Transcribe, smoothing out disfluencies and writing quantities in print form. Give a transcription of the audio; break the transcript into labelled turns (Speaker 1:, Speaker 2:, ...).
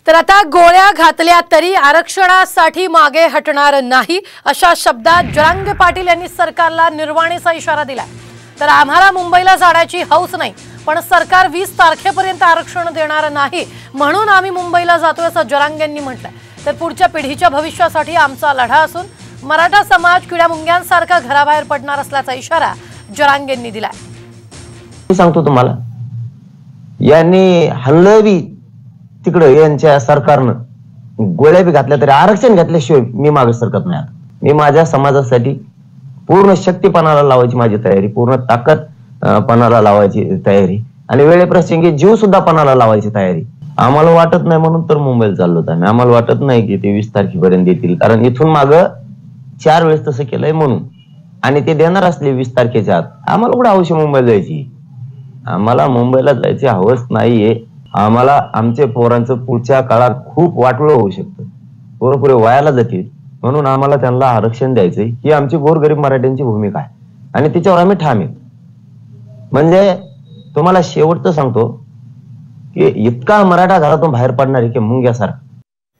Speaker 1: तर आता गोळ्या घातल्या तरी आरक्षणासाठी मागे हटणार नाही अशा शब्दात जरांगे पाटील यांनी सरकारला निर्वाणीचा इशारा दिला। तर आम्हाला मुंबईला जाण्याची हौस नाही, पण सरकार 20 तारखेपर्यंत आरक्षण देणार नाही म्हणून आम्ही मुंबईला जातोय असं जरांगेंनी म्हटलंय। तर पुढच्या पिढीच्या भविष्यासाठी आमचा लढा असून मराठा समाज किड्या मुंग्यांसारखा घराबाहेर पडणार असल्याचा इशारा जरांगेंनी दिलाय।
Speaker 2: मी सांगतो तुम्हाला, यांनी हल्लवी तिकडे यांच्या सरकारनं गोळ्या बी घातल्या तरी आरक्षण घेतल्याशिवाय मी मागे सरकत नाही। मी माझ्या समाजासाठी पूर्ण शक्तीपणाला लावायची माझी तयारी, पूर्ण ताकद पणाला लावायची तयारी आणि वेळेप्रसंगी जीव सुद्धा पणाला लावायची तयारी। आम्हाला वाटत नाही म्हणून तर मुंबईला चाललो आम्ही। आम्हाला वाटत नाही की ते 20 तारखेपर्यंत येतील, कारण इथून माग 4 वेळेस तसं केलंय म्हणून, आणि ते देणार असले 20 तारखेच्या आत आम्हाला कुठे हौस मुंबईला जायची। आम्हाला मुंबईला जायची हवस नाहीये। आम्हाला आमच्या पोरांचं पुढच्या काळात खूप वाटलं होऊ शकतं, पोरं पुढे वयाला जातील म्हणून आम्हाला त्यांना आरक्षण द्यायचंय ही आमची गोरगरीब मराठ्यांची भूमिका आहे आणि तिच्यावर आम्ही ठाम आहे। म्हणजे तुम्हाला शेवटचं सांगतो की इतका मराठा घरातून बाहेर पडणार आहे की मुंग्यासारखा,